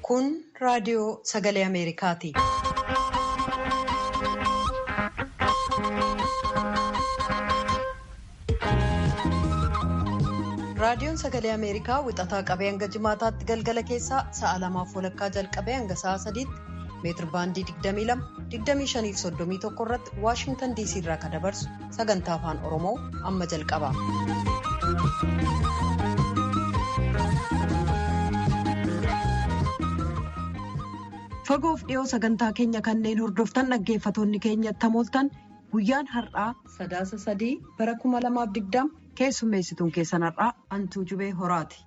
Kun raadiyoo Sagalee Ameerikaati. Raadiyoon Sagalee Ameerikaa wixataa qabee hanga jimaataatti galgala keessaa sa'a 2:00 jalqabee hanga sa'a 3:00 meetir baandii 22, 25 irratti Waashingtan DC irraa kan dabarsu sagantaa afaan Oromoo amma jalqaba. Fagoof dhiyoo sagantaa keenya kanneen hordoftan dhaggeeffatoonni keenya tamooltan guyyaan har'aa sadaasa 3 bara 2020 keessummeessituun keessan har'aa Antuu Jubee Horaati.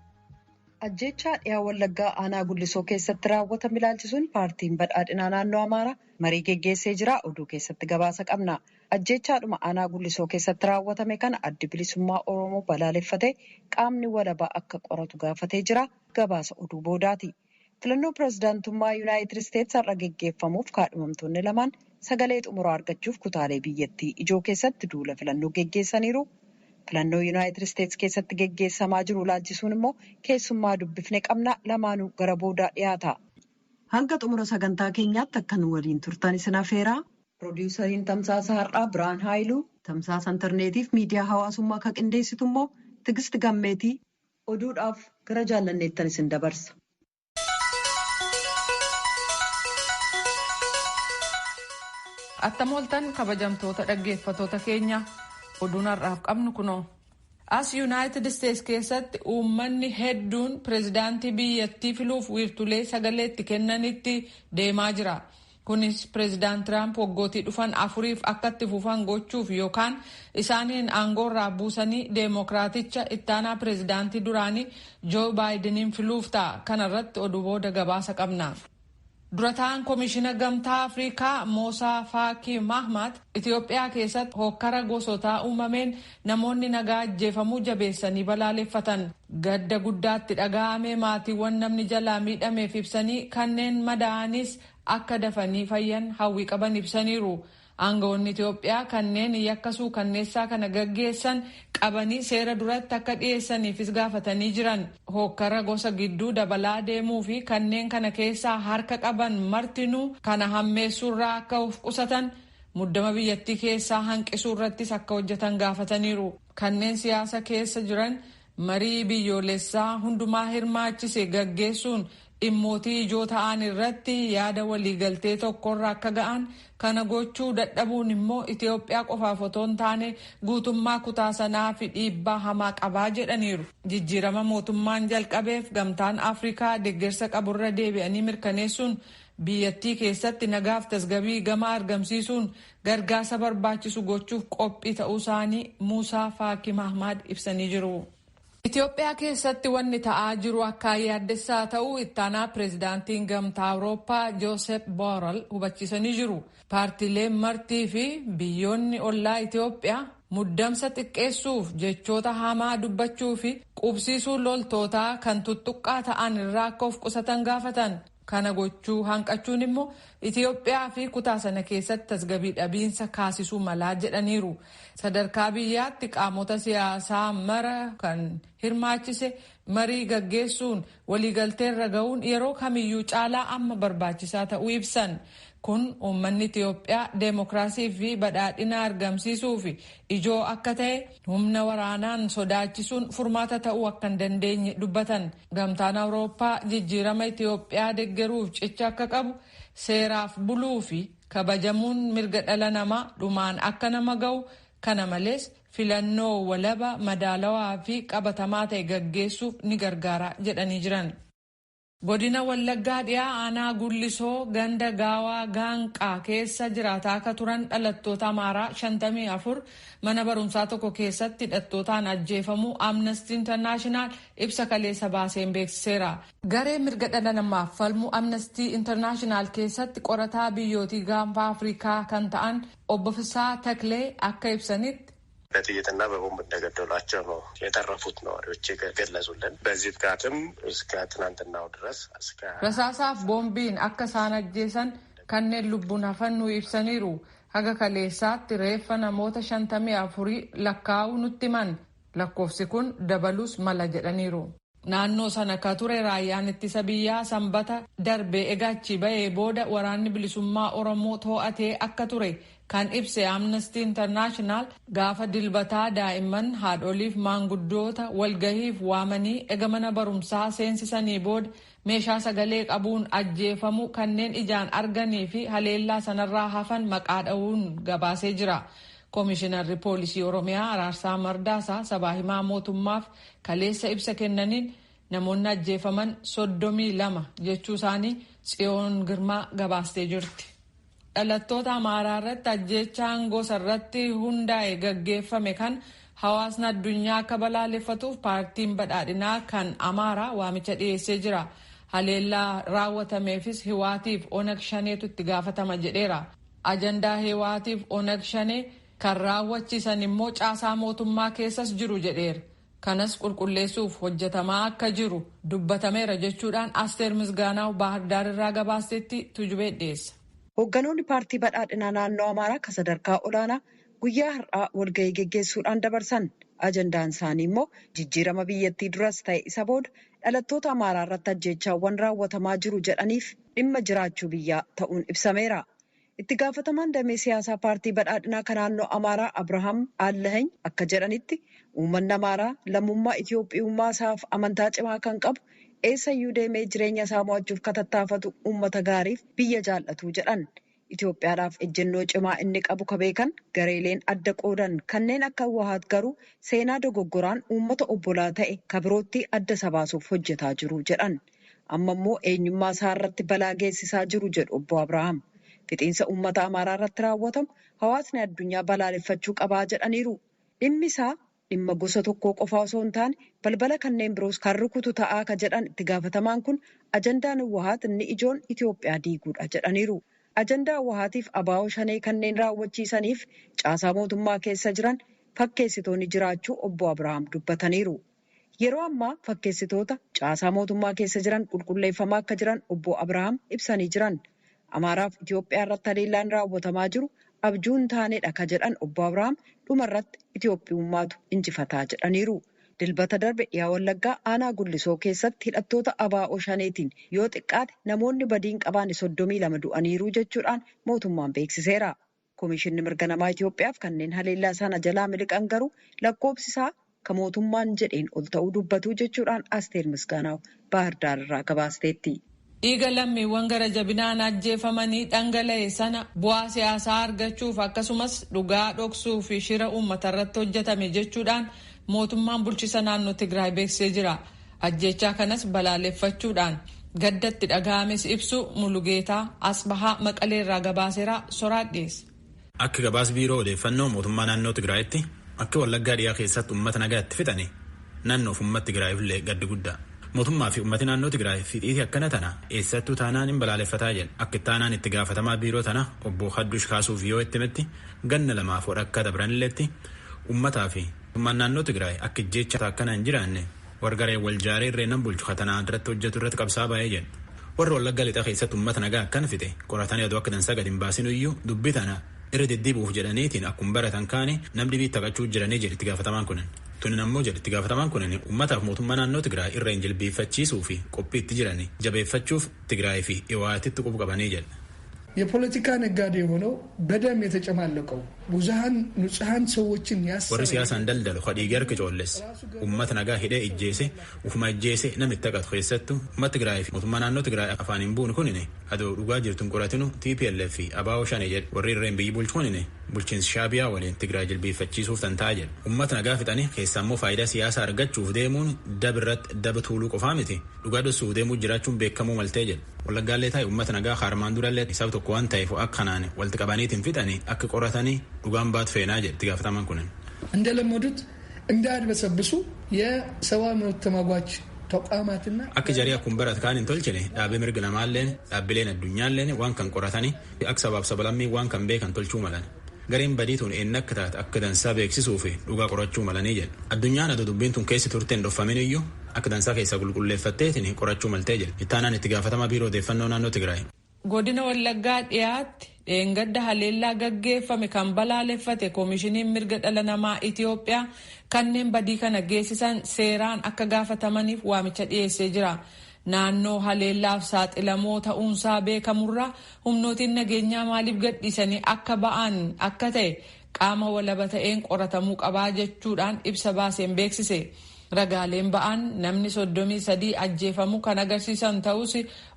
Ajjeechaa dhiyaa Wallaggaa aanaa Gullisoo keessatti raawwatame ilaalchisuun paartiin badhaadhinaa naannoo Amaaraa marii geggeessee jira. Oduu keessatti gabaasa qabna. Ajjeechaadhuma aanaa Gullisoo keessatti raawwatame kana addi bilisummaa Oromoo balaaleffatee qaamni walabaa akka qoratu gaafatee jira. Gabaasa oduu boodaati. Filannoo pirezidaantummaa Yuunaayitid Isteetsi har'a geggeeffamuuf kaadhimamtoonni lamaan sagalee xumuraa argachuuf kutaalee biyyattii ijoo keessatti duula filannoo geggeessaniiru. Filannoo Yuunaayitid Isteetsi keessatti geggeessamaa jiru ilaalchisuun immoo keessummaa dubbifne qabna. Lamaanuu gara boodaa dhiyaata. Hanga xumura sagantaa keenyaatti akka nu waliin turtan isin affeeraa. Piroodyuusariin tamsaasa har'aa Birhaan Haayiluu, tamsaasa intarneetiif miidiyaa hawaasummaa kan qindeessitu immoo Tigist Gammeetii. Oduudhaaf gara jaallanneettan isin dabarsa. Attamooltan kabajamtoota dhaggeeffatoota keenya oduun har'aaf qabnu kunoo. As Yuunaayitid Isteetsi keessatti uummanni hedduun pirezidaantii biyyattii filuuf wiirtulee sagalee itti kennanitti deemaa jira. Kunis pirezidaant Tiraamp waggootii dhufan 4 akka itti fufan gochuuf yookaan isaaniin aangoorraa buusanii deemokiraaticha ittaanaa pirezidaantii duraanii Joo Baayidiniin filuuf ta'a. Kanarratti oduu booda gabaasa qabna. Durataan Komishina Gamtaa Afrikaa Moosaa Faakii Mahmad Itoophiyaa keessatti hokkara gosootaa uumameen namoonni nagaa ajjeefamuu jabeessanii balaaleffatan. Gadda guddaatti dhaga'ame maatiiwwan namni jalaa miidhameef ibsanii kanneen madaa'anis akka dafanii fayyan hawwii qaban ibsaniiru. Aangawoonni Itoophiyaa kanneen yakkasuu kanneessaa kana gaggeessan qabanii seera duratti akka dhiyeessaniifis gaafatanii jiran. Hokkara gosa gidduu dabalaa deemuu fi kanneen kana keessaa harka qaban martinuu kana hammeessuurraa akka of qusatan muddama biyyattii keessaa hanqisuu irrattis akka hojjetan gaafataniiru. Kanneen siyaasa keessa jiran marii biyyoolessaa hundumaa hirmaachise gaggeessuun dhimmootii ijoo ta'an irratti yaada waliigaltee tokkorra akka ga'an kana gochuu dadhabuun immoo Itoophiyaa qofaaf otoo hin taane guutummaa kutaa sanaa fi dhiibbaa hamaa qabaa jedhaniiru. Jijjiirama mootummaan jalqabeef gamtaan Afrikaa deeggarsa qaburra deebi'anii mirkaneessuun biyyattii keessatti nagaaf tasgabii gamaa argamsiisuun gargaarsa barbaachisu gochuuf qophii ta'uu isaanii Muusaa Faakii Mahmad ibsanii jiru. Itoophiyaa keessatti wanni ta'aa jiru akka yaaddessaa ta'uu ittaanaa pirezidaantiin gamtaa Awurooppaa Joosep Borrell hubachiisanii jiru. Paartiileen martii fi biyyoonni ollaa Itoophiyaa muddamsa xiqqeessuuf jechoota hamaa dubbachuu fi qubsiisuu loltootaa kan tuttuqqaa ta'an irraa akka of qusatan gaafatan. Kana gochuu hanqachuun immoo Itoophiyaa fi kutaa sana keessatti tasgabii dhabiinsa kaasisuu malaa jedhaniiru. Sadarkaa biyyaatti qaamota siyaasaa mara kan hirmaachise marii gaggeessuun waliigalteerra ga'uun yeroo kamiyyuu caalaa amma barbaachisaa ta'uu ibsan. Kun uummanni Itoophiyaa deemokiraasii fi badhaadhina argamsiisuuf ijoo akka ta'e humna waraanaan sodaachisuun furmaata ta'uu akka hin dandeenye dubbatan. Gamtaan Awurooppaa jijjiirama Itoophiyaa deeggaruuf cicha akka qabu seeraaf buluu fi kabajamuun mirga dhala namaa dhumaan akka nama ga'u kana malees filannoo walaba madaalawaa fi qabatamaa ta'e gaggeessuuf ni gargaara jedhanii jiran. Godina Wallaggaa dhiyaa aanaa Gullisoo ganda gaawaa gaanqaa keessa jiraataa akka turan dhalattoota Amaaraa 54 mana barumsaa tokko keessatti hidhattootaan ajjeefamuu Amnesty International ibsa kaleessa baaseen beeksiseera. Garee mirga dhala namaaf falmu Amnesty International keessatti qorataa biyyootii gaanfaa Afrikaa kan ta'an obbo Fisaa Taklee akka ibsanitti በጥይትና በቦምብ እንደገደሏቸው ነው የተረፉት ነዋሪዎች የገለጹልን። በዚህ ጥቃትም እስከ ትናንትናው ድረስ ረሳሳፍ ቦምቢን akka isaan ajjeesan kanneen lubbuun hafan nu ibsaniiru. Haga kaleessaatti reeffa namoota 54 lakkaa'uu nutti himan. Lakkoofsi kun dabalus mala jedhaniiru. Naannoo sana ka ture raayyaan ittisa biyyaa sanbata darbee eegaachi ba'ee booda waraanni bilisummaa Oromoo to'atee akka ture kan ibse Amnesty International gaafa dilbataa daa'imman haadholiif maanguddoota walgahiif waamanii ega mana barumsaa seensisanii booda meeshaa sagalee qabuun ajjeefamu kanneen ijaan arganii fi haleellaa sanarraa hafan maqaa dha'uun gabaasee jira. Koomishinarri poolisii Oromiyaa Araarsaa Mardaasaa sabaa himaa mootummaaf kaleessa ibsa kennaniin namoonni ajjeefaman 32 jechuu isaanii Tsiyoon Girmaa gabaastee jirti. Dhalattoota Amaaraa irratti ajjeechaan gosa irratti hundaa'e gaggeeffame kan hawaasni addunyaa akka balaaleffatuuf paartiin badhaadhinaa kan Amaaraa waamicha dhiyeessee jira. Haleellaa raawwatameefis Hiwaatiif Onag Shaneetu itti gaafatama jedheera. Ajandaa Hiwaatiif Onag Shanee kan raawwachiisan immoo caasaa mootummaa keessas jiru jedheera. Kanas qulqulleessuuf hojjetamaa akka jiru dubbatameera jechuudhaan Asteer Misgaanaaw Baahirdaar irraa gabaastetti tujubee dhiyeessa. Hoogganoonni paartii badhaadhinaa naannoo Amaaraa kan sadarkaa olaanaa guyyaa har'aa walgahii geggeessuudhaan dabarsan. Ajandaan isaanii immoo jijjiirama biyyattii duras ta'e isa booda dhalattoota Amaaraa irratti ajjeechaawwan raawwatamaa jiru jedhaniif dhimma jiraachuu biyyaa ta'uun ibsameera. Itti gaafatamaan damee siyaasaa paartii badhaadhinaa kan naannoo Amaaraa Abrahaam Allahany akka jedhanitti uummanni Amaaraa lammummaa Itiyoophiyummaa isaaf amantaa cimaa kan qabu eessayyuu deemee jireenya isaa mo'achuuf katattaafatu uummata gaariif biyya jaallatu jedhan. Itoophiyaadhaaf ejjennoo cimaa inni qabu ka beekan gareeleen adda qoodan kanneen akka Wahaat garuu seenaa dogoggoraan uummata obbolaa ta'e ka birootti adda isa baasuuf hojjetaa jiru jedhan. Amma immoo eenyummaa isaa irratti balaa geessisaa jiru jedhu obbo Abrahaam. Fixiinsa uummata Amaaraa irratti raawwatamu hawaasni addunyaa balaaleffachuu qabaa jedhaniiru. Dhimmi isaa dhimma gosa tokkoo qofaa osoo hin taane balbala kanneen biroos kan rukutu ta'aa ka jedhan itti gaafatamaan kun ajandaan Wahaat inni ijoon Itoophiyaa diiguudha jedhaniiru. Ajandaa Wahaatiif abaa'oo shanee kanneen raawwachiisaniif caasaa mootummaa keessa jiran fakkeessitoonni jiraachuu obbo Abrahaam dubbataniiru. Yeroo ammaa fakkeessitoota caasaa mootummaa keessa jiran qulqulleeffamaa akka jiran obbo Abrahaam ibsanii jiran. Amaaraaf Itoophiyaa irratti haleellaan raawwatamaa jiru abjuu hin taanedha ka jedhan obbo Abrahaam dhuma irratti Itoophiyummaatu injifataa jedhaniiru. Dilbata darbe dhiyaa Wallaggaa aanaa Gullisoo keessatti hidhattoota abaa'oo shaneetiin yoo xiqqaate namoonni badiin qabaane 32 du'aniiru jechuudhaan mootummaan beeksiseera. Komishinni mirga namaa Itoophiyaaf kanneen haleellaa sana jalaa miliqan garuu lakkoobsisaa ka mootummaan jedheen ol ta'uu dubbatu jechuudhaan Asteer Misgaanaaw Baahirdaar irraa gabaasteetti. Dhiiga lammiiwwan gara jabinaan ajjeefamanii dhangala'e sana bu'aa siyaasaa argachuuf akkasumas dhugaa dhoksuu fi shira uummata irratti hojjetame jechuudhaan mootummaan bulchiisa naannoo Tigraay beeksisee jira. Ajjechaa kanas balaaleffachuudhaan gaddatti dhaga'ames ibsu Mulugeetaa Asbahaa Maqalee irraa gabaaseera soraadhees. Akka gabaas biiroo odeeffannoo mootummaa naannoo Tigraayitti akka Wallaggaa dhiyaa keessatti uummata nagaa itti fixani naannoof uummata Tigraayiif illee gaddi guddaa. Mootummaa fi uummati naannoo Tigraay fixiitii akkana tana eessattuu taanaan hin balaaleffataa jedha. Akka taanaan itti gaafatamaa biiroo tana obbo Haddush kaasuuf yoo itti himetti ganna lamaaf akka dabranilleetti uummataa fi mootummaan naannoo Tigraay akka jecha akkana hin jiraanne wargaree wal jaaree irreenan bulchu katanaa irratti hojjetu irratti qabsaa baay'ee jedha. Warra Wallaggaa lixaa keessatti uummata nagaa akkana fixe qoratanii aduu akka dansaa gadi hin baasin iyyuu dubbii tana irra deddeebi'uuf jedhaniitiin akkuma baratan kaane namni biitti taphachuu jiranii jedhe itti gaafatamaan kunin. Tunin ammoo jedhe itti gaafatamaan kunin uummataaf mootummaa naannoo Tigraay irra hin jilbeeffachiisuu fi qophii itti jiranii jabeeffachuuf Tigraay fi Iwaatitti qubu qabanii jedhe. የፖለቲካ ነጋዴ ሆነው በደም የተጨማለቀው ብዙሃን ንጹሃን ሰዎችን warri siyaasaan daldalu kadhii garka coolles uummata nagaa hidhee ijjeese ufuma ijjeese namitti taqatu keessattu uummata Tigraay fi mootummaa naannoo Tigraay afaan hin buune kunine adoo dhugaa jirtuun qoratinu TPLF fi abaa'oo shanee jedhe warri irreen biyyi bulchu kunine bulchiinsi Shaabiyaa waliin Tigraay jilbeeffachiisuuf tantaa jedhe. Uummata nagaa fixanii keessaa immoo faayidaa siyaasaa argachuuf deemuun dabirratti daba tuuluu qofaa miti dhugaa dhossuuf deemuu jiraachuun beekamuu maltee jedhe. Wallaggaallee taa'e uummata nagaa harmaan durallee isaaf tokko waan ta'eef akka kanaan walitti qabaniitiin fixanii akka qoratanii dhugaan baatu feenaa jedhe itti gaafatamaan kunin. እንደለመዱት እንዳያድበሰብሱ የሰብአዊ መብት ተሟጋች ተቋማትና akka jarii akkuma barate kaan hin tolchine dhaabbii mirga namaalleen dhaabbileen addunyaalleen waan kan qoratanii akka sabaaf sabalammii waan kan beekan tolchuu malan. Gareen badiituun eenyu akka taate akka dansaa beeksisuu fi dhugaa qorachuu malanii jedhe. Addunyaan adoo dubbiin tun keessi turteen dhoffamin iyyuu akka dansaa keessaa qulqulleeffatteetiin qorachuu maltee jedhe. Ittaanaan itti gaafatamaa biiroo odeeffannoo naannoo Tigraay. Godina Wallaggaa dhiyaatti dheengadda haleellaa gaggeeffame kan balaaleffate koomishiniin mirga dhala namaa Itiyoophiyaa kanneen badii kana geessisan seeraan akka gaafatamaniif waamicha dhiyeessee jira. Naannoo haleellaaf saaxilamoo ta'uunsaa beekamurraa humnootiin nageenyaa maaliif gadhiisanii akka ba'an akka ta'e qaama walaba ta'een qoratamuu qabaa jechuudhaan ibsa baaseen beeksise. Ragaaleen ba'an namni 33 ajjeefamuu kan agarsiisan ta'us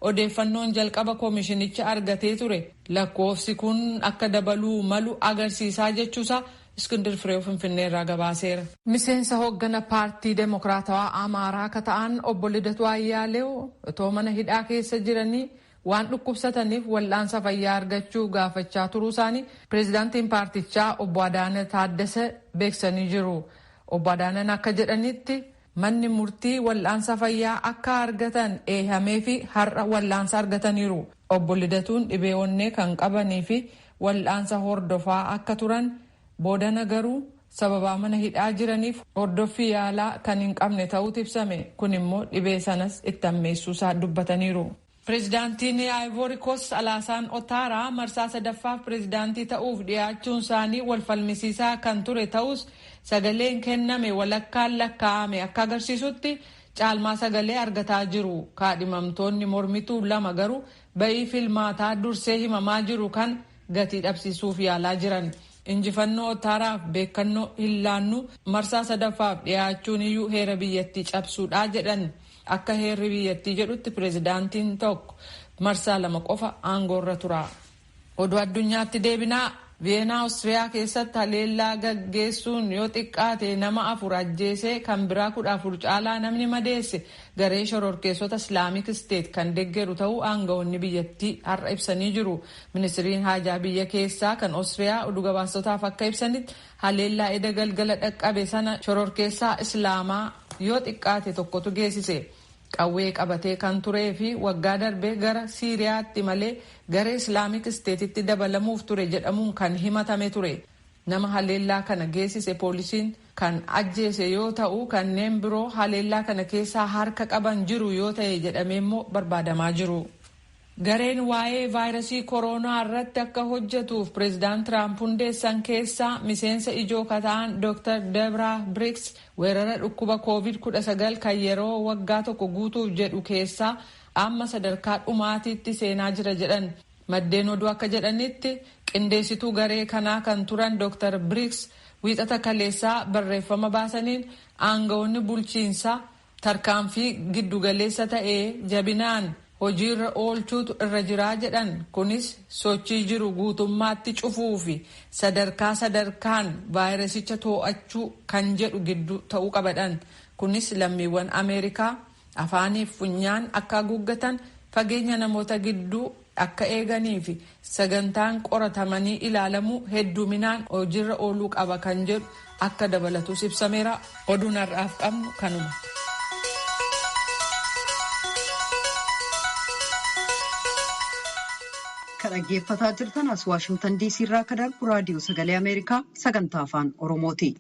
odeeffannoon jalqaba koomishinicha argatee ture. Lakkoofsi kun akka dabaluu malu agarsiisaa jechuusaa Iskindir Fireew Finfinneerraa gabaaseera. Miseensa hooggana paartii Demokiraatawaa Amaaraa akka ta'an obbo Lidatuu Ayyaaleew otoo mana hidhaa keessa jiranii waan dhukkubsataniif wal'aansa fayyaa argachuu gaafachaa turuu isaanii pireezidaantiin paartichaa obbo Adaanaa Taaddasee beeksisanii jiru. Obbo Adaanan akka jedhanitti manni murtii wal'aansa fayyaa akka argatan eeyyamee fi har'a wal'aansa argataniiru. Obbo Lidatuun dhibee onnee kan qabanii fi wal'aansa hordofaa akka turan boodana garuu sababaa mana hidhaa jiraniif hordoffii yaalaa kan hin qabne ta'uu ibsame. Kun immoo dhibee sanas itti hammeessuusaa dubbataniiru. Pireezidaantiin Ivory Coast Alaasaan Otaaraa marsaa sadaffaaf pireezidaantii ta'uuf dhiyaachuun isaanii wal falmisiisaa kan ture ta'us sagaleen kenname walakkaan lakkaa'ame akka agarsiisutti caalmaa sagalee argataa jiru. Kaadhimamtoonni mormituu lama garuu ba'ii filmaataa dursee himamaa jiru kan gatii dhabsiisuuf yaalaa jiran. Injjifannoo Otaaraaf beekannoo hin laannu marsaa sadaffaaf dhiyaachuun iyyuu heera biyyattii cabsuudhaa jedhan. Akka heerri biyyattii jedhutti pireezidaantiin tokko marsaa 2 qofa aangoorra tura. Oduu addunyaatti deebinaa. Veenaa Oostiriyaa keessatti haleellaa gaggeessuun yoo xiqqaate nama 4 ajjeesee kan biraa 14 caalaa namni madeesse garee shororkeessota Islaamik Isteet kan deeggaru ta'uu aangawoonni biyyattii har'a ibsanii jiru. Ministiriin haajaa biyya keessaa kan Oostiriyaa oduu gabaastotaaf akka ibsanitti haleellaa eda galgala dhaqqabe sana shororkeessaa Islaamaa yoo xiqqaate tokkotu geessise. Qawwee qabatee kan turee fi waggaa darbee gara Siiriyaatti malee garee Islaamik Isteetitti dabalamuuf ture jedhamuun kan himatame ture. Nama haleellaa kana geessise poolisiin kan ajjeese yoo ta'u kanneen biroo haleellaa kana keessaa harka qaban jiru yoo ta'e jedhamee immoo barbaadamaa jiru. Gareen waa'ee vaayirasii koronaa irratti akka hojjetuuf pireezidaant Tiraamp hundeessan keessaa miseensa ijoo kata'an Dr. Debra Birx weerara dhukkuba COVID-19 kan yeroo waggaa tokko guutuuf jedhu keessaa amma sadarkaa dhumaatiitti seenaa jira jedhan. Maddeen oduu akka jedhanitti qindeessituu garee kanaa kan turan Dr. Birx wiixata kaleessaa barreeffama baasaniin aangawoonni bulchiinsaa tarkaanfii giddugaleessa ta'ee jabinaan hojiirra oolchuutu irra jiraa jedhan. Kunis sochii jiru guutummaatti cufuu fi sadarkaan vaayirasicha to'achuu kan jedhu gidduu ta'uu qabadhan. Kunis lammiiwwan Ameerikaa afaaniif funyaan akka haguuggatan fageenya namoota gidduu akka eeganii fi sagantaan qoratamanii ilaalamuu hedduminaan hojiirra ooluu qaba kan jedhu akka dabalatus ibsameera. Oduun har'aaf qabnu kanuma. Kan dhaggeeffataa jirtan as Waashingtan DC irraa kan darbu raadiyoo sagalee Ameerikaa sagantaa afaan Oromooti.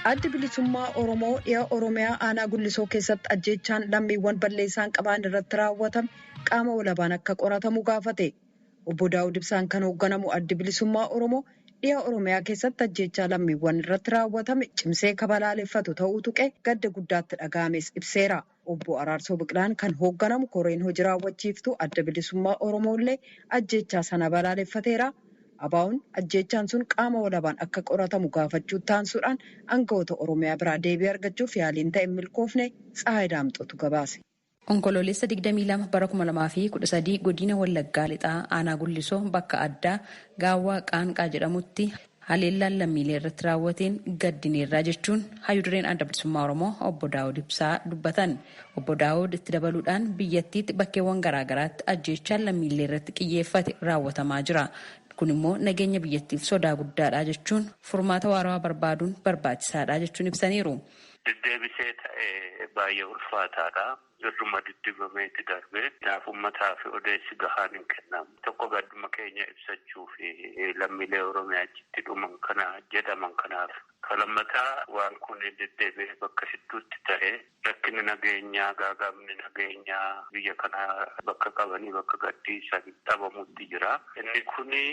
Addi bilisummaa Oromoo dhiya Oromiyaa aanaa Gullisoo keessatti ajjeechaan lammiiwwan balleessaan qaban irratti raawwatame qaama walabaan akka qoratamu gaafate. Obbo Daawud Ibsaan kan hoogganamu addi bilisummaa Oromoo dhiya Oromiyaa keessatti ajjeechaa lammiiwwan irratti raawwatame cimsee kabalaaleffatu ta'uu tuqee gadda guddaatti dhaga'ames ibseera. Obbo Araarsoo Biqilaan kan hoogganamu koreen hojii raawwachiiftuu adda bilisummaa Oromoo illee ajjeechaa sana balaaleffateera. Abaa'uun ajjeechaan sun qaama walabaan akka qoratamu gaafachuu taansuudhaan aangawoota Oromiyaa biraa deebii argachuuf yaaliin ta'e milkoofne Tsahaay Daamxootu gabaase. Onkoloolessa 22 bara 2013 godina Wallaggaa lixaa aanaa Gullisoo bakka addaa Gaawwaa Qaanqaa jedhamutti haleellaan lammiilee irratti raawwateen gaddineerraa jechuun hayyudureen adda bilisummaa Oromoo obbo Daawud Ibsaa dubbatan. Obbo Daawud itti dabaluudhaan biyyattiitti bakkeewwan garaagaraatti ajjeechaan lammiilee irratti xiyyeeffate raawwatamaa jira. Kun immoo nageenya biyyattiif sodaa guddaadha jechuun furmaata waaraa barbaaduun barbaachisaadha jechuun ibsaniiru. Deddeebisee ta'ee baay'ee ulfaataadha. irruma diddibameetti darbee kanaaf uummataa fi odeessi gahaan hin kennamu. Tokko gadduma keenya ibsachuu fi lammiilee Oromiyaa achitti dhuman kana jedhaman kanaaf. Kalammataa waan kun deddeebi'ee bakka hedduutti ta'ee rakkinni nageenyaa gaagaabni nageenyaa biyya kana bakka qabanii bakka gadhiisan dhabamutti jira. Inni kuni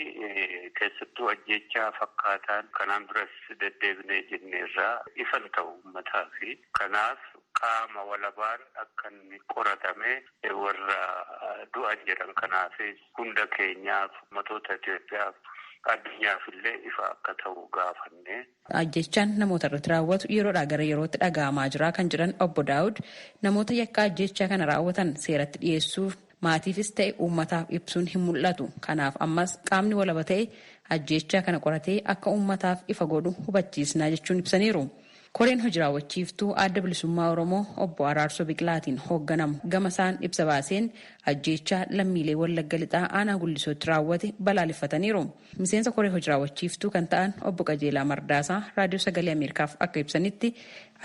keessattuu ajjechaa fakkaataan kanaan duras deddeebinee jenneerraa ifan ta'u uummataa fi kanaaf qaama walabaan akka inni qoratame warra du'an jedhan kanaafis hunda keenyaaf ummatoota Itoophiyaaf addunyaaf illee ifa akka ta'u gaafanne. Ajjechaan namoota irratti raawwatu yeroodhaa gara yerootti dhaga'amaa jira kan jedhan obbo Daawud namoota yakka ajjechaa kana raawwatan seeratti dhiyeessuuf maatiifis ta'e uummataaf ibsuun hin mul'atu. Kanaaf ammas qaamni walaba ta'e ajjechaa kana qoratee akka uummataaf ifa godhu hubachiisnaa jechuun ibsaniiru. Koreen hojii raawwachiiftuu adda bilisummaa Oromoo obbo Araarsoo Biqilaatiin hoogganamu gama isaan ibsa baaseen ajjechaa lammiilee Wallagga Lixaa aanaa Guldisootti raawwate balaaleffataniiru. Miseensa koree hojii raawwachiiftuu kan ta'an obbo Qajeelaa Mardaasaa raadiyoo sagalee Ameerikaaf akka ibsanitti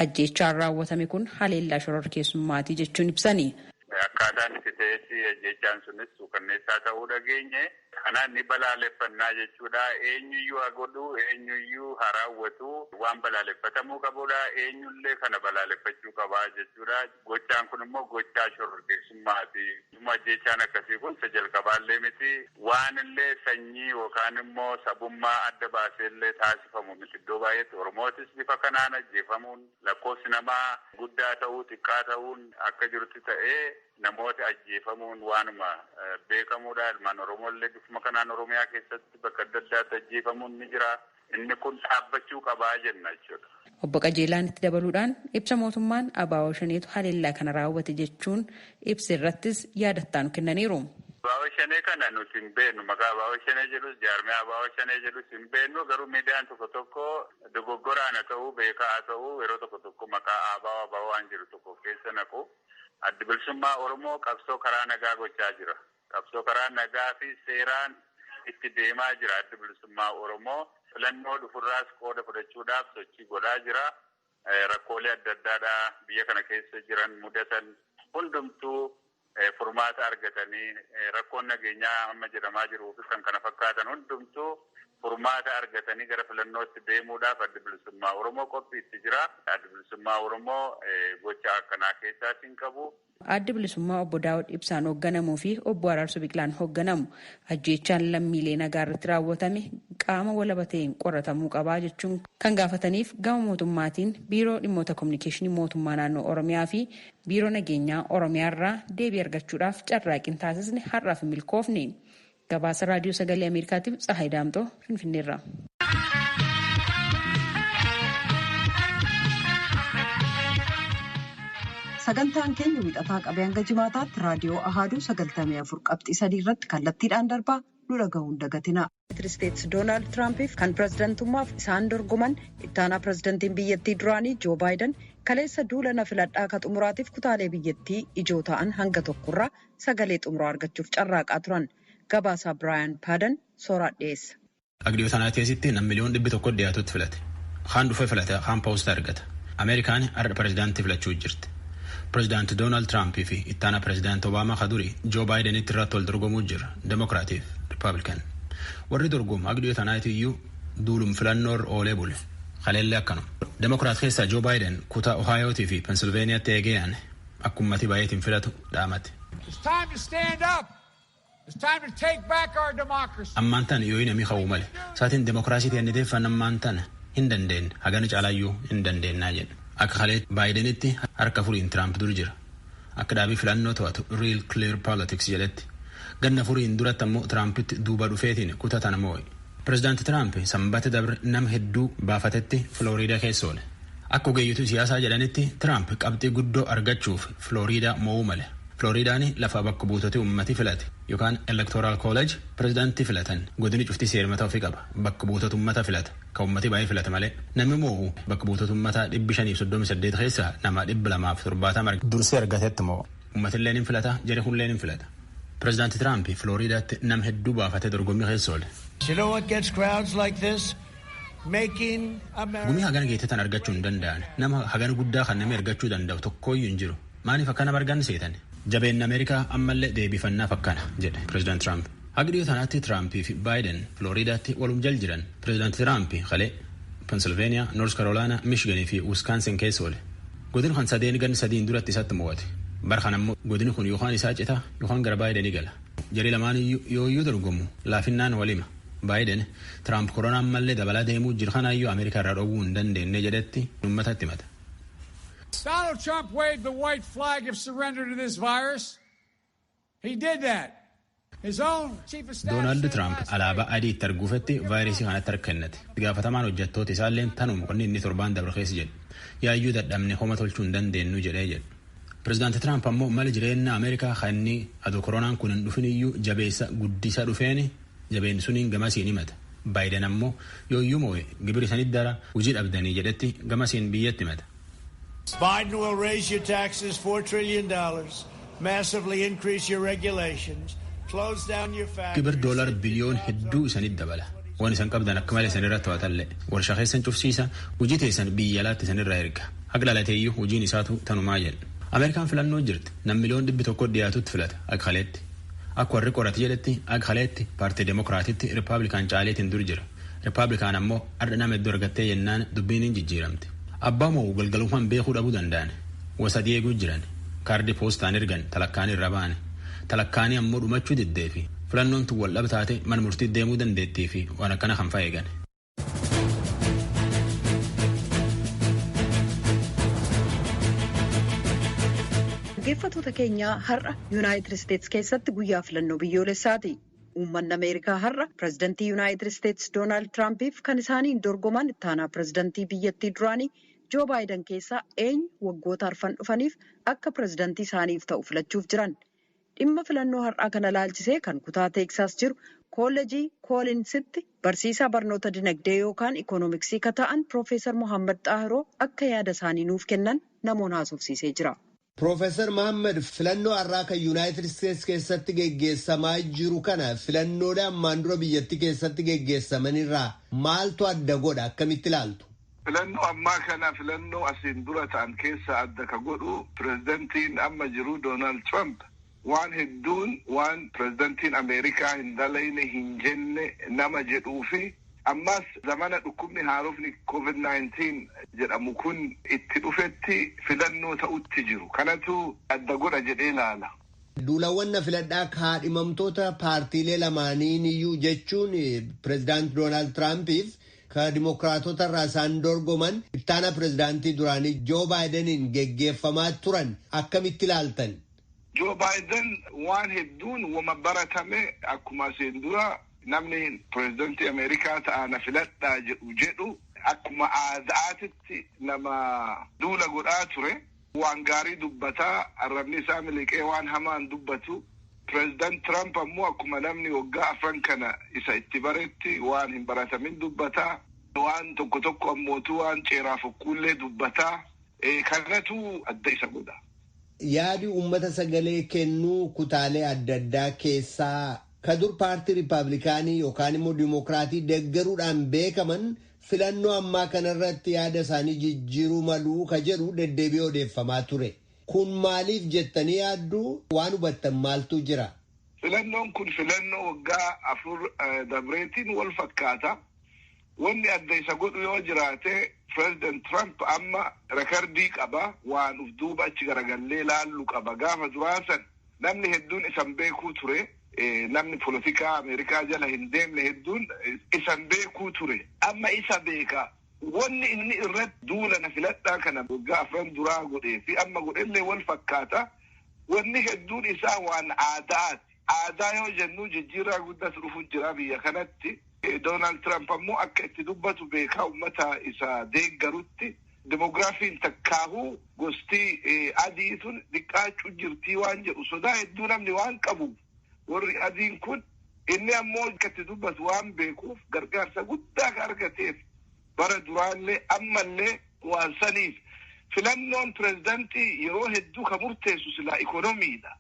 ajjechaan raawwatame kun haleellaa shororkeessummaatii jechuun ibsani. Akkaataan itti ta'etti ajjechaan sunis suukanneessaa ta'uu dhageenye. Kanaan ni balaaleffannaa jechuudha. Eenyuyyuu haa godhu, eenyuyyuu haa raawwatu waan balaaleffatamuu qabudha. Eenyullee kana balaaleffachuu qabaa jechuudha. Gochaan kun immoo gochaa shororkeessummaati. Ajjechaan akkasii kun isa jalqabaallee miti. Waan illee sanyii yookaan immoo sabummaa adda baaseellee taasifamu miti. Iddoo baay'eetti Oromootis bifa kanaan ajjeefamuun lakkoofsi namaa guddaa ta'uu xiqqaa ta'uun akka jirutti ta'ee namoota ajjeefamuun waanuma beekamuudha. Ilmaan Oromooillee bifuma kanaan Oromiyaa keessatti bakka adda addaatti ajjeefamuun ni jira. Inni kun dhaabbachuu qabaa jenna jechuudha. Obbo Qajeelaan itti dabaluudhaan ibsa mootummaan ABO shaneetu haleellaa kana raawwate jechuun ibsa irrattis yaada kennaniiru. ABO shanee kana nuti hin beeknu. Maqaa ABO shanee jedhus jaarmee ABO shanee jedhus hin beeknu. Garuu miidiyaan tokko tokko dogoggoraan haa ta'uu beekaa haa ta'uu yeroo tokko tokko maqaa ABO waan jiru tokko keessa naqu. Addi bilisummaa Oromoo qabsoo karaa nagaa gochaa jira. Qabsoo karaa nagaa fi seeraan itti deemaa jira. Addi bilisummaa Oromoo filannoo dhufurraas qooda fudhachuudhaaf sochii godhaa jira. Rakkoolee adda addaadhaa biyya kana keessa jiran mudatan hundumtuu furmaata argatanii rakkoon nageenyaa amma jedhamaa jiruu fi kan kana fakkaatan hundumtuu furmaata argatanii gara filannootti deemuudhaaf addi bilisummaa Oromoo qophiitti jira. Addi bilisummaa Oromoo gocha akkanaa keessaas hin qabu. Addi bilisummaa obbo Daawud Ibsaan hoogganamuu fi obbo Araarsoo Biqilaan hoogganamu ajjechaan lammiilee nagaa irratti raawwatame qaama walaba ta'een qoratamuu qabaa jechuun kan gaafataniif gama mootummaatiin biiroo dhimmoota kominikeeshinii mootummaa naannoo Oromiyaa fi biiroo nageenyaa Oromiyaa irraa deebii argachuudhaaf carraaqqiin taasisne har'aaf hin milkoofne. Gabaasa raadiyoo sagalee Ameerikaatiif Tsahaay Daamtoo Finfinneerraa. Sagantaan keenya wiixataa qabee hanga jimaataatti raadiyoo Ahaaduu 94.3 irratti kallattiidhaan darbaa nu dhaga'uun dagatina. Yuunaayitid Isteetsi Doonaald Tiraampiif kan pirezidantummaaf isaan dorgoman ittaanaa pirezidantiin biyyattii duraanii Joo Baayiden kaleessa duula filannoo akka xumuraatiif kutaalee biyyattii ijoo ta'an hanga tokkorraa sagalee xumuraa argachuuf carraaqaa turan. Gabaasaa Biraayan Paadan sooraa dhiyeessa. Agdiyoo sanaa keessatti nam miliyoon 100 dhiyaatutti filate. Kaan dhufee filate kaan poostaa argata. Ameerikaan har'a pirezidaantii filachuu jirti. Pirezidaanti Doonaald Tiraamp fi ittaanaa pirezidaanti Obaamaa kaduri Joo Baayidenitti irratti wal dorgomuu jira. Demokiraatiif Rippaabilikan. Warri dorgomu agdiyoo sanaatti iyyuu duulum filannoo oolee bule. Haleellee akkanuma. Demokiraat keessaa Joo Baayiden kutaa Ohaayootii fi Pensilveeniyaatti eegeen akkumatti baay'eetiin filatu dhaamate. Ammaan tan yoo namni hawwu malee saatiin demokiraasii ta'anii deeffan ammaan tan hin dandeenye hagana caalaayyuu hin dandeennaa jedhu. Akka halee Baayidenitti harka furiin Tiraamp dur jira. Akka dhaabii filannoo to'atu Real Clear Politics jedhetti. Ganna furiin duratti ammoo Tiraampitti duuba dhufeetiin kutatan moo'e. Pirezidaanti Tiraamp sanbata dabre nama hedduu baafatetti Filooriidaa keessa oole. Akka ogeeyyituu siyaasaa jedhanitti Tiraamp qabxii guddoo argachuuf Filooriidaa moo'uu male. Filooriidaan lafa bakka buutota uummatii filate yookaan Electoral College pirezidaantii filatan godini cufti seermataa ofii qaba. Bakka buutota uummataa filata. Kan uummatii baay'ee filata malee. Namni moo'u bakka buutota uummataa 538 keessaa nama 270 argate. Dursee argatetti moo'u. Uummatillee ni filata, jara hullee ni filata. Pirezidaanti Tiraamp Filooriidaatti nama hedduu baafatee dorgommii keessa oole. Gumii hagana geettetan argachuu hin danda'an. Nama hagana guddaa kan namni argachuu danda'u tokkooyyuu hin jiru. Maaniif akkana bargan seetan? Jabeen Ameerikaa ammallee deebifannaaf akkana jedhe President Trump. Hagdiyoo tanaatti Trumpii fi Biden Floriidaatti walum jal jiran. President Trump qalee Pennsylvania, North Carolina, Michigan fi Wisconsin keessa oole. Godin kan sadeen gan sadiin duratti isatti mo'ate. Barkan ammoo godin kun yookaan isaa cita yookaan gara Biden gala. Jari lamaan yoo dorgomu laafinnaan walima. Biden Trump koronaan mallee dabalaa deemuu jirkanaayyuu Ameerikaa irraa dhowwuu hin dandeenye jedhetti uummatatti himata. Donald Trump waved the white flag of surrender to this virus. He did that. His own chief of staff. Donald Trump alaabaa adii itti arguufetti vaayirasii kanatti harka kennate. Gaafatamaan hojjettoota isaallee tanuma qonni inni torbaan dabre keessa jedhe. Yaayyuu dadhabne homa tolchuu hin dandeenyu jedhee jedhe. President Trump ammoo mala jireenya Ameerikaa kanni adoo koronaan kun hin dhufiniyyuu jabeessa guddisa dhufeeni jabeen suniin gamasiin himata. Biden ammoo yooyyuu moo'e gibira sanit dara hojii dhabdanii jedhetti gamasiin biyyatti himata. Biden will raise your taxes $4 trillion, massively increase your regulations, close down your factories. Gibir $1 biliyoon hedduu isanit dabala. Waan isan qabdan akka malee isan irratti to'atallee. Warshaa keessan cufsiisa, hojii teessan biyya alaatti isan irraa erga. Haga dhalateeyyuu hojiin isaatu tanumaa jedha. Ameerikaan filannoo jirti. Nam miliyoon 100 dhiyaatutti filata akka haleetti. Akka warri qorate jedhetti akka haleetti paartii Demokiraatitti Rippaabilikaan caaleetiin dur jira. Rippaabilikaan ammoo har'a nama iddoo argattee jennaan dubbiin hin jijjiiramte. Abbaa moo galgalumaan beekuu dhabuu danda'an. Wasadii eeguu jiran. Kaardii poostaan ergan talakkaanii irra baane. Talakkaanii ammoo dhumachuu diddeefi. Filannoon tun wal dhabtaate mana murtii deemuu dandeettii fi waan akkana kan fa'eegan. Dhaggeeffattoota keenya har'a Yuunaayitid Isteetsi keessatti guyyaa filannoo biyyoolessaati. Uummanni Ameerikaa har'a pireezidantii Yuunaayitid Isteetsi Doonaald Tiraampiif kan isaaniin dorgoman ittaanaa pireezidantii biyyattii duraanii Joo Baayiden keessaa eenyu waggoota arfan dhufaniif akka pireezidantii isaaniif ta'u filachuuf jiran. Dhimma filannoo har'aa kana ilaalchisee kan kutaa Teeksaas jiru Koollejii Koolinsitti barsiisaa barnoota dinagdee yookaan ikoonomiksii kan ta'an Piroofeesar Mohaammed Xaahiroo akka yaada isaanii nuuf kennan namoonni haasofsiisee jira. Piroofeesar Mohaammed filannoo har'aa kan Yuunaayitid Isteetsi keessatti geggeessamaa jiru kana filannoodhaan ammaan dura biyyattii keessatti geggeessamanirraa maaltu adda godha akkamitti ilaaltu? Filannoo ammaa kana filannoo asiin dura ta'an keessa adda ka godhu pireezidantiin amma jiru Doonaald Trump waan hedduun waan pireezidantiin Ameerikaa hin dalayne hin jenne nama jedhuu fi ammas zamana dhukkubni haarofni COVID-19 jedhamu kun itti dhufetti filannoo ta'utti jiru. Kanatu adda godha jedhee ilaala. Duulawwan filadhaa kaadhimamtoota paartiilee lamaaniin iyyuu jechuun pireezidaantii Doonaald Tiraampiif ka Dimokiraatota irraa isaan dorgoman ittaana pireezidaantii duraanii Joo Baayideniin geggeeffamaa turan akkamitti ilaaltan? Joo Baayiden waan hedduun wama baratame akkuma asiin dura namni pireezidantii Ameerikaa ta'ana filadhaa jedhu akkuma aadaatitti nama duula godhaa ture waan gaarii dubbataa arrabni isaa miliqee waan hamaan dubbatu. Pireezidant Trump ammoo akkuma namni waggaa afran kana isa itti baretti waan hin baratamin dubbataa waan tokko ammootu waan ceeraa fokkuullee dubbataa kanatu adda isa godha. Yaadi uummata sagalee kennuu kutaalee adda addaa keessaa ka dur paartii Rippaabilikaanii yookaan immoo Dimokiraatii deeggaruudhaan beekaman filannoo ammaa kanarratti yaada isaanii jijjiiruu maluu ka jedhu deddeebi'ee odeeffamaa ture. Kun maaliif jettanii yaaddu waan hubattan maaltu jira? Filannoon kun filannoo waggaa 4 dabreetiin wal fakkaata. Wanni adda isa godhu yoo jiraate President Trump amma rekordii qaba waan uf duuba achi garagallee laallu qaba. Gaafa duraasan namni hedduun isan beekuu ture. Namni politikaa Ameerikaa jala hin deemne hedduun isan beekuu ture. Amma isa beeka. Wanni inni irratti duula na filadhaa kana waggaa afran duraa godhee fi amma godhellee wal fakkaata. Wanni hedduun isaa waan aadaati. Aadaa yoo jennu jijjiirraa guddatu dhufu jira biyya kanatti. Doonaald Tiraamp ammoo akka itti dubbatu beekaa uummata isa deeggarutti. Demograafiin takkaahuu gosti adiitun xiqqaachuu jirtii waan jedhu sodaa hedduu namni waan qabu. Warri adiin kun inni ammoo akka itti dubbatu waan beekuuf gargaarsa guddaa argateef. Bara duraallee ammallee waan saniif filannoon pireezidantii yeroo hedduu ka murteessu silaa ikoonomiidha.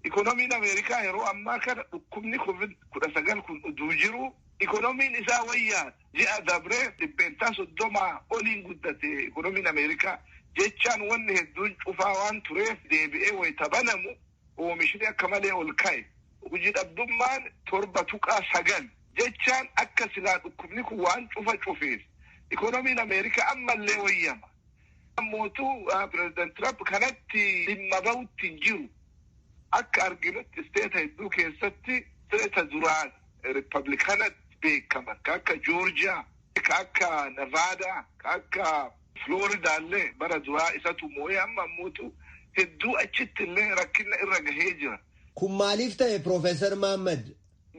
Ikoonomiin Ameerikaa yeroo ammaa kana dhukkubni COVID-19 kun uduu jiru ikoonomiin isaa wayyaadha. Ji'a dabree 30 oliin guddate ikoonomiin Ameerikaa jechaan wanni hedduun cufaa waan tureef deebi'ee wayita banamu oomishni akka malee ol ka'e. Hojii dhabdummaan 7.9 jechaan akka silaa dhukkubni kun waan cufeef ikonomiin Ameerikaa ammallee wayyama. Mootuu Pireezidant Trump kanatti dhimma bahutti hin jiru. Akka arginutti isteeta hedduu keessatti isteeta duraan Riippablikaanatti beekaman akka Joorjiyaa, akka Nevaadaa, akka Flooridaallee bara duraa isatu moo'ee amma mootuu hedduu achitti illee rakkina irra gahee jira. Kun maaliif ta'e Profeesar Mahammad?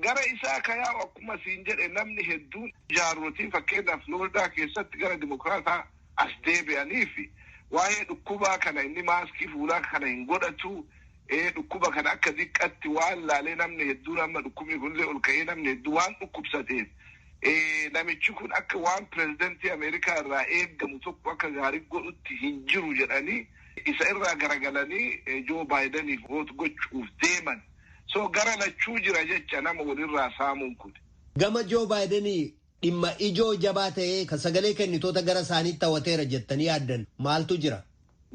Gara isaa kayaa akkuma siin jedhe namni hedduun jaarrotiin fakkeenyaaf Flooridaa keessatti gara Dimokiraataa as deebi'anii fi waa'ee dhukkubaa kana inni maaskii fuulaa kana hin godhatu. Dhukkuba kana akka diqqatti waan laalee namni hedduun amma dhukkubni kunillee ol ka'ee namni hedduu waan dhukkubsateef namichi kun akka waan pireezidantii Ameerikaa irraa eeggamu tokko akka gaarii godhutti hin jiru jedhanii isa irraa garagalanii Joo Baayidaniif voot gochuuf deeman. So gara lachuu jira jecha nama walirraa saamuun kun. Gama Joo Baayidanii dhimma ijoo jabaa ta'ee kan sagalee kennitoota gara isaanii ta'ateera jettanii yaaddan maaltu jira?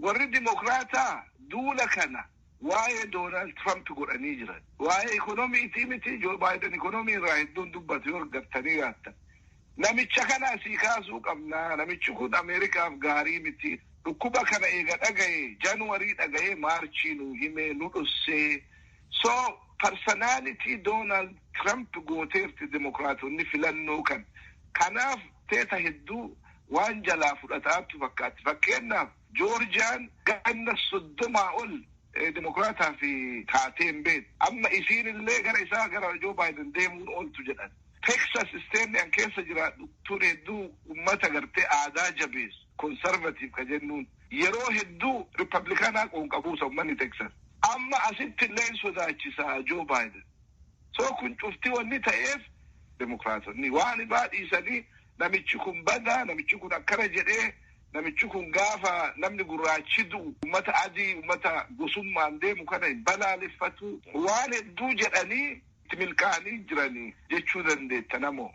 Warri Dimokiraataa duula kana waa'ee Doonaald Trump godhanii jiran. Waa'ee ikonomiitii miti Joo Baayiden ikonomii irraa hedduun dubbatu yoo argattanii yaattan. Namicha kana asii kaasuu qabna. Namichi kun Ameerikaaf gaarii miti. Dhukkuba kana eega dhaga'ee Januwarii dhaga'ee Maarchii nu himee nu dhussee. So personality Doonaald Trump gooteerti Dimokiraatonni filannoo kan. Kanaaf teeta hedduu waan jalaa fudhataatu fakkaatti. Fakkeenyaaf Joorjiyaan ganna 30 ol Dimokiraataa fi taateen beet. Amma isiin illee gara isaa gara Joo Baayiden deemuun ooltu jedhan. Texas isteenni an keessa jiraadhu tun hedduu uummata gartee aadaa jabeessu. Konservatiif ka jennuun. Yeroo hedduu Riippablikaanaa qoonqabuusa uummanni Texas. Amma asitti illee sodaachisaa Joo Baayiden. So kun cufti wanni ta'eef Dimokiraatonni waan baadhiisanii namichi kun badaa, namichi kun akkana jedhee namichi kun gaafa namni gurraachi du'u uummata adii uummata gosummaan deemu kana hin balaaleffatu waan hedduu jedhanii itti milkaa'anii jiranii jechuu dandeetta namoo.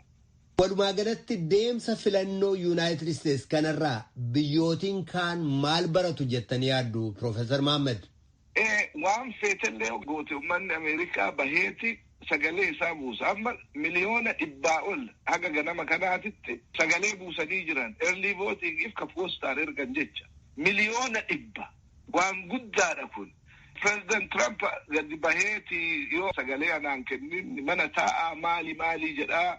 Walumaa galatti deemsa filannoo Yuunaayitid Isteetsi kanarraa biyyootiin kaan maal baratu jettanii yaaddu Profeesar Mahammad? Waan feetellee goote uummanni Ameerikaa baheeti sagalee isaa buusa. Amma miliyoona 100 ol haga ganama kanaatitti sagalee buusanii jiran. Early voting if ka poostaan ergan jecha. Miliyoona 100 waan guddaadha kun. President Trump gadi baheeti yoo sagalee anaan kennin mana taa'aa maali jedhaa.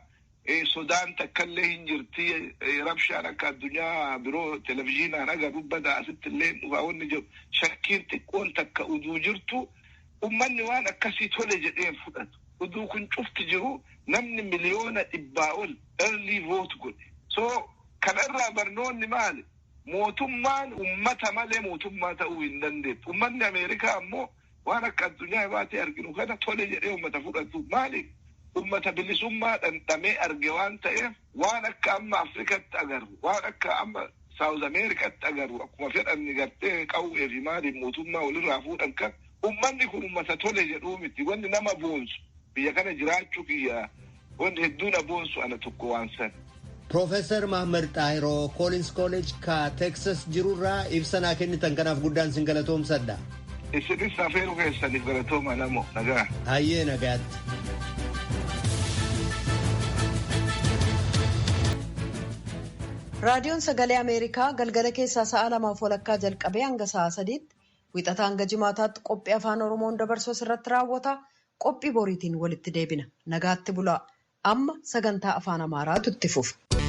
Sodaan takkallee hin jirti. Rabshaan akka addunyaa biroo televezyiinaan agarru badaa asitti illee dhufaa wanni jiru. Shakkiin xiqqoon takka uduu jirtu. Uummanni waan akkasii tole jedheen fudhatu. Uduu kun cufti jiru namni miliyoona 100 ol early vote godhe. So kanarraa barnoonni maali? Mootummaan uummata malee mootummaa ta'uu hin dandeettu. Uummanni Ameerikaa ammoo waan akka addunyaa baatee arginu kana tole jedhee uummata fudhatu. Maali? Uummata bilisummaa dhandhamee arge waan ta'eef waan akka amma Afrikatti agarru, waan akka amma South Amerikatti agarru akkuma fedhanni gartee qawwee fi maaliif mootummaa walirraa fuudhan kan uummanni kun uummata tole jedhuu miti. Wanni nama boonsu biyya kana jiraachuu kiyya wanti hedduu na boonsu ana tokko waan san. Profeesar Mahammad Xaahiroo Collins College ka Texas jirurraa ibsa naa kennitan kanaaf guddaan sin galatoomsadha. Isinis afeeruu keessaniif galatooma namoo nagaa. Hayyee nagaatti. Raadiyoon Sagalee Ameerikaa galgala keessaa sa'a 2:00 jalqabee hanga sa'a 3:00 wixataa hanga jimaataatti qophii afaan Oromoon dabarsu irratti raawwata. Qophii boriitiin walitti deebina. Nagaatti bulaa. Amma sagantaa afaan Amaaraatu itti fufa.